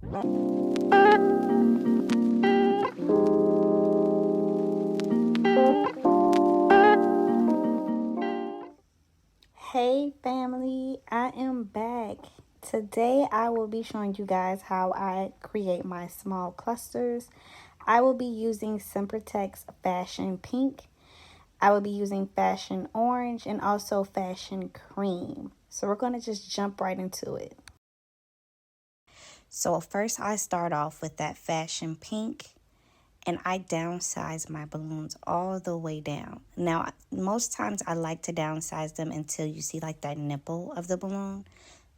Hey family, I am back. Today I will be showing you guys how I create my small clusters. I will be using Sempertex Fashion Pink. I will be using Fashion Orange and also Fashion Cream. So we're going to just jump right into it. So first I start off with that Fashion Pink. And I downsize my balloons all the way down. Now, most times I like to downsize them until you see like that nipple of the balloon.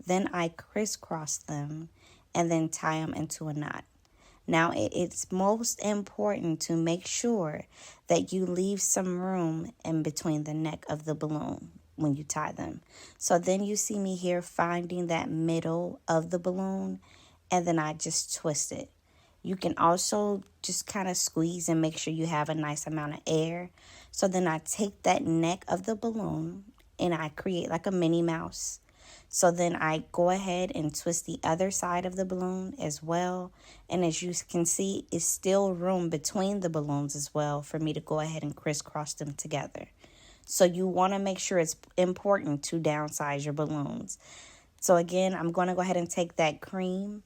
Then I crisscross them and then tie them into a knot. Now, it's most important to make sure that you leave some room in between the neck of the balloon when you tie them. So then you see me here finding that middle of the balloon, and then I just twist it. You can also just kind of squeeze and make sure you have a nice amount of air. So then I take that neck of the balloon and I create like a Minnie Mouse. So then I go ahead and twist the other side of the balloon as well. And as you can see, it's still room between the balloons as well for me to go ahead and crisscross them together. So you want to make sure it's important to downsize your balloons. So again, I'm going to go ahead and take that cream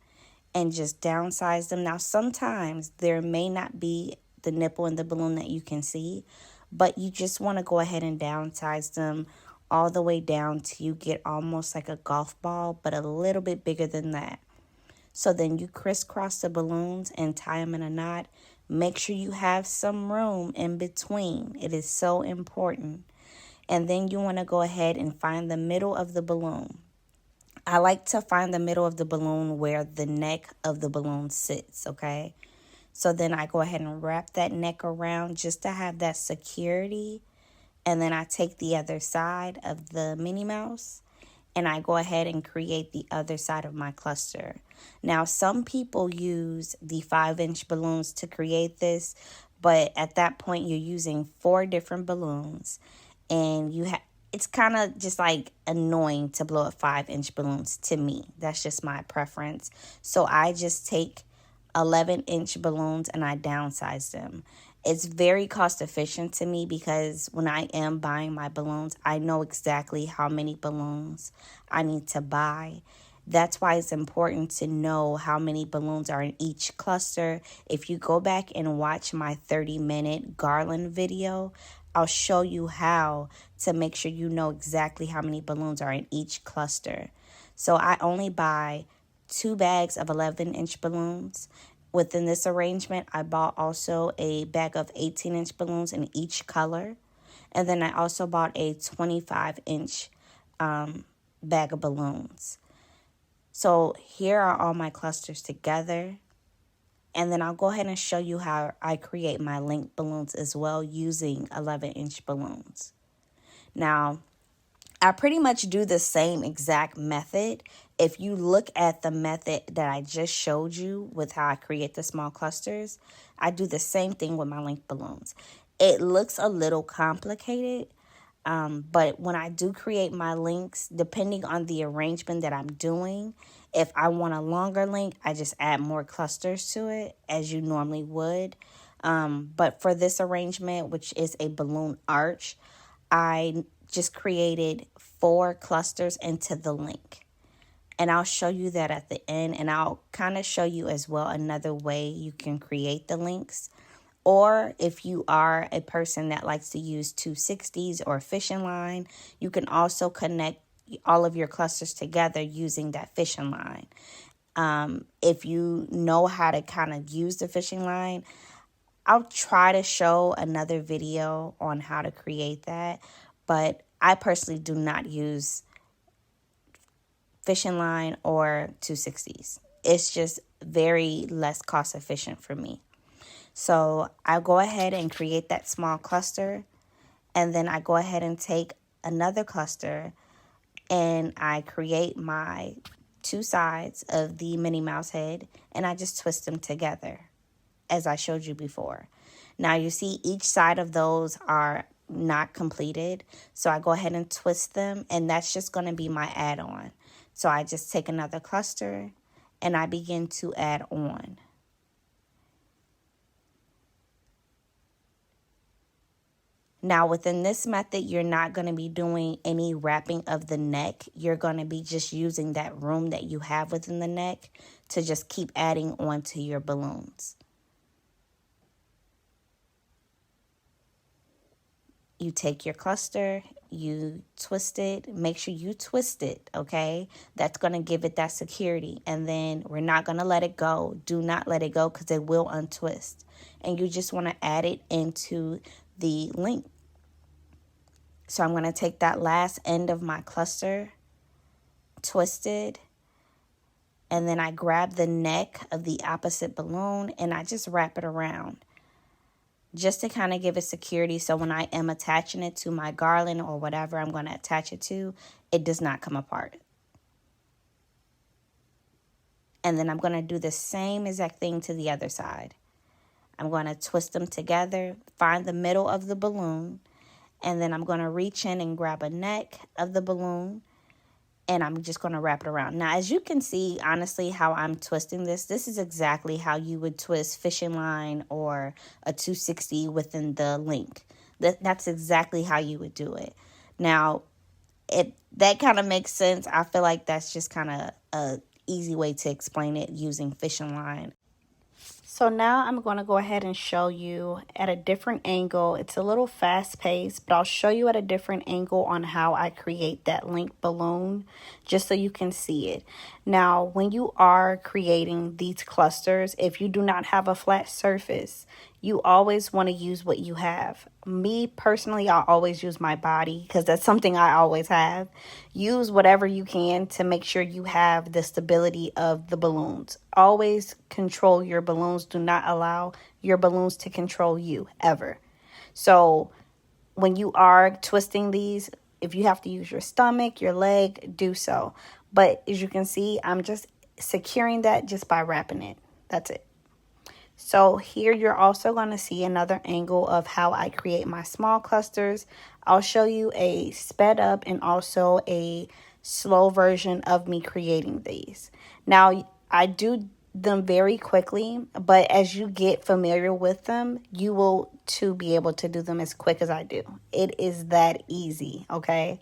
and just downsize them. Now, sometimes there may not be the nipple in the balloon that you can see, but you just want to go ahead and downsize them all the way down till you get almost like a golf ball, but a little bit bigger than that. So then you crisscross the balloons and tie them in a knot. Make sure you have some room in between. It is so important. And then you want to go ahead and find the middle of the balloon. I like to find the middle of the balloon where the neck of the balloon sits, okay? So then I go ahead and wrap that neck around just to have that security. And then I take the other side of the Minnie Mouse and I go ahead and create the other side of my cluster. Now, some people use the 5-inch balloons to create this, but at that point you're using 4 different balloons and it's kind of just like annoying to blow up 5-inch balloons to me. That's just my preference. So I just take 11-inch balloons and I downsize them. It's very cost efficient to me because when I am buying my balloons, I know exactly how many balloons I need to buy. That's why it's important to know how many balloons are in each cluster. If you go back and watch my 30-minute garland video, I'll show you how to make sure you know exactly how many balloons are in each cluster. So I only buy 2 bags of 11-inch balloons. Within this arrangement, I bought also a bag of 18-inch balloons in each color. And then I also bought a 25-inch bag of balloons. So here are all my clusters together. And then I'll go ahead and show you how I create my link balloons as well using 11-inch balloons. Now, I pretty much do the same exact method. If you look at the method that I just showed you with how I create the small clusters, I do the same thing with my link balloons. It looks a little complicated, but when I do create my links, depending on the arrangement that I'm doing, if I want a longer link, I just add more clusters to it as you normally would. But for this arrangement, which is a balloon arch, I just created 4 clusters into the link. And I'll show you that at the end. And I'll kind of show you as well another way you can create the links. Or if you are a person that likes to use 260s or fishing line, you can also connect all of your clusters together using that fishing line. If you know how to kind of use the fishing line, I'll try to show another video on how to create that. But I personally do not use fishing line or 260s. It's just very less cost efficient for me. So I go ahead and create that small cluster, and then I go ahead and take another cluster and I create my 2 sides of the Minnie Mouse head and I just twist them together as I showed you before. Now you see each side of those are not completed, so I go ahead and twist them, and that's just going to be my add-on. So I just take another cluster and I begin to add on. Now, within this method, you're not going to be doing any wrapping of the neck. You're going to be just using that room that you have within the neck to just keep adding on to your balloons. You take your cluster, you twist it. Make sure you twist it, okay? That's going to give it that security. And then we're not going to let it go. Do not let it go because it will untwist. And you just want to add it into the link. So I'm going to take that last end of my cluster, twist it, and then I grab the neck of the opposite balloon and I just wrap it around just to kind of give it security. So when I am attaching it to my garland or whatever I'm going to attach it to, it does not come apart. And then I'm going to do the same exact thing to the other side. I'm going to twist them together, find the middle of the balloon, and then I'm going to reach in and grab a neck of the balloon, and I'm just going to wrap it around. Now, as you can see, honestly, how I'm twisting this is exactly how you would twist fishing line or a 260 within the link. That's exactly how you would do it. Now, that kind of makes sense. I feel like that's just kind of a easy way to explain it using fishing line. So now I'm going to go ahead and show you at a different angle. It's a little fast paced, but I'll show you at a different angle on how I create that link balloon just so you can see it. Now, when you are creating these clusters, if you do not have a flat surface, you always want to use what you have. Me personally, I always use my body because that's something I always have. Use whatever you can to make sure you have the stability of the balloons. Always control your balloons. Do not allow your balloons to control you ever. So when you are twisting these, if you have to use your stomach, your leg, do so. But as you can see, I'm just securing that just by wrapping it. That's it. So here you're also going to see another angle of how I create my small clusters. I'll show you a sped up and also a slow version of me creating these. Now, I do them very quickly, but as you get familiar with them, you will too be able to do them as quick as I do. It is that easy, okay?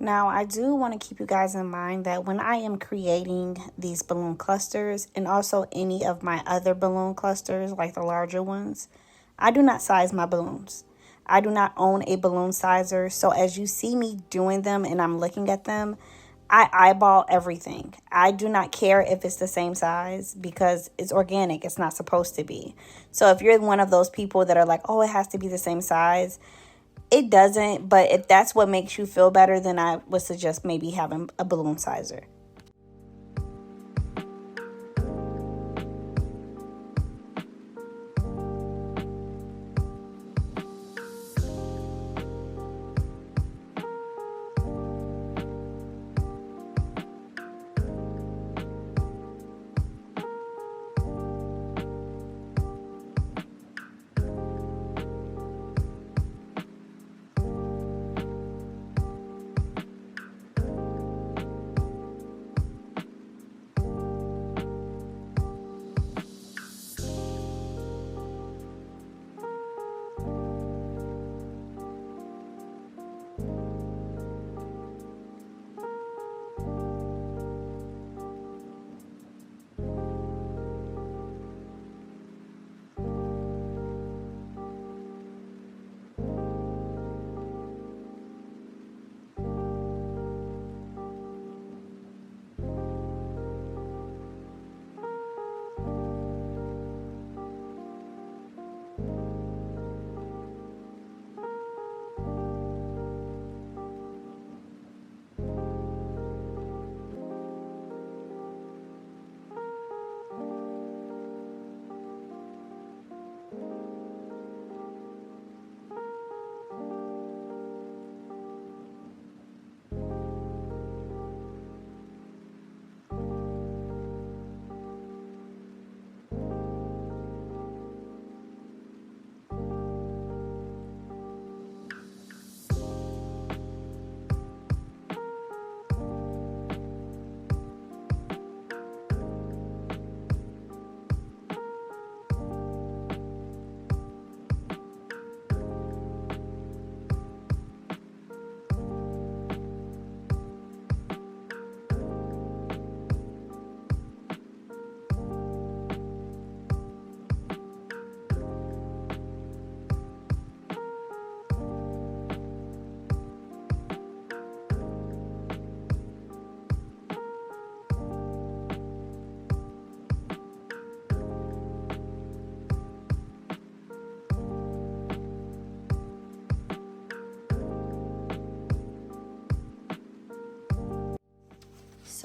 Now, I do want to keep you guys in mind that when I am creating these balloon clusters and also any of my other balloon clusters, like the larger ones, I do not size my balloons. I do not own a balloon sizer. So as you see me doing them and I'm looking at them, I eyeball everything. I do not care if it's the same size because it's organic. It's not supposed to be. So if you're one of those people that are like, oh, it has to be the same size, it doesn't, but if that's what makes you feel better, then I would suggest maybe having a balloon sizer.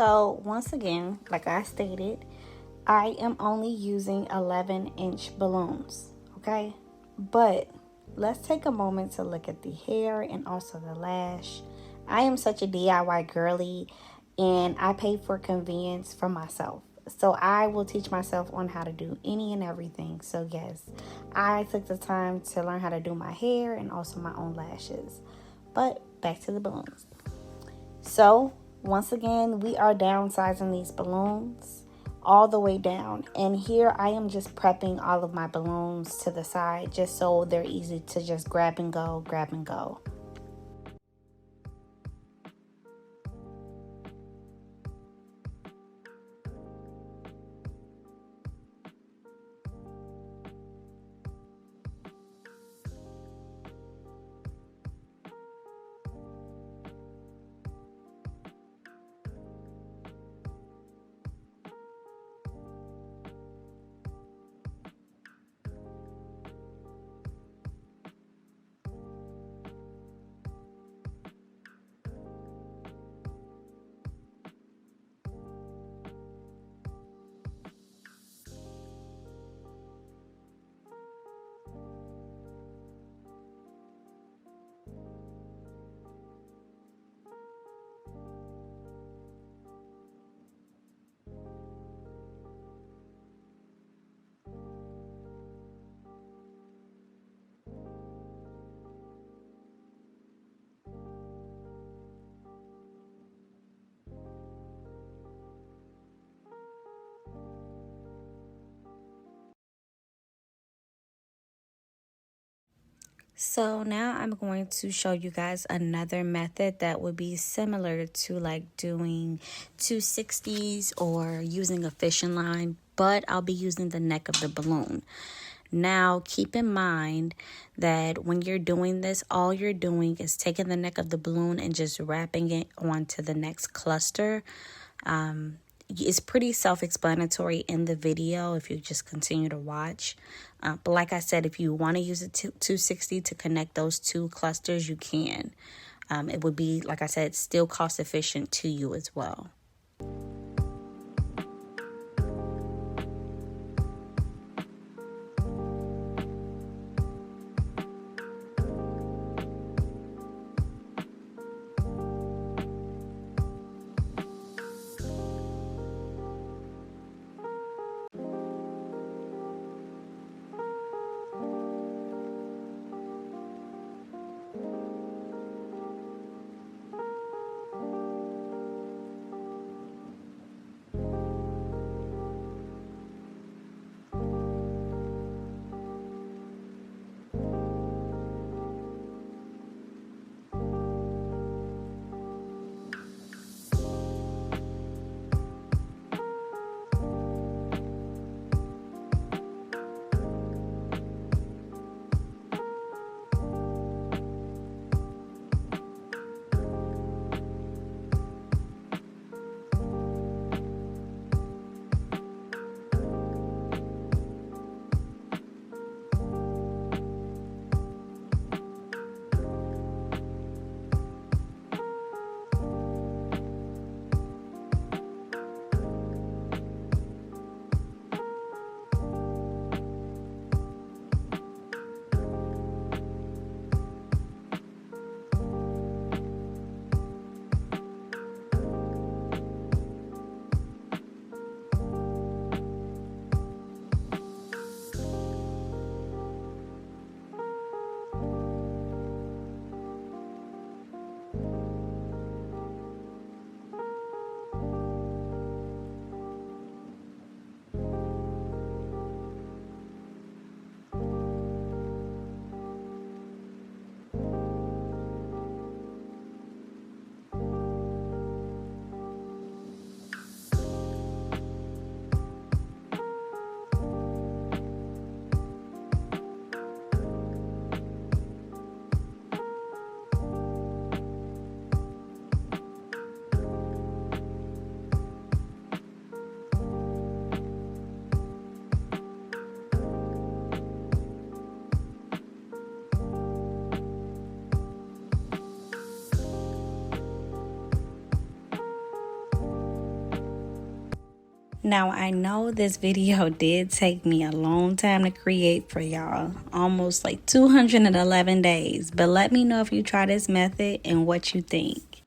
So once again, like I stated, I am only using 11-inch balloons, okay? But let's take a moment to look at the hair and also the lash. I am such a DIY girly, and I pay for convenience for myself. So I will teach myself on how to do any and everything. So yes, I took the time to learn how to do my hair and also my own lashes. But back to the balloons. So once again, we are downsizing these balloons all the way down. And here I am just prepping all of my balloons to the side just so they're easy to just grab and go, grab and go. So now I'm going to show you guys another method that would be similar to like doing 260s or using a fishing line, but I'll be using the neck of the balloon. Now, keep in mind that when you're doing this, all you're doing is taking the neck of the balloon and just wrapping it onto the next cluster. It's pretty self-explanatory in the video if you just continue to watch. But like I said, if you want to use a 260 to connect those two clusters, you can. It would be, like I said, still cost efficient to you as well. Now, I know this video did take me a long time to create for y'all, almost like 211 days, but let me know if you try this method and what you think.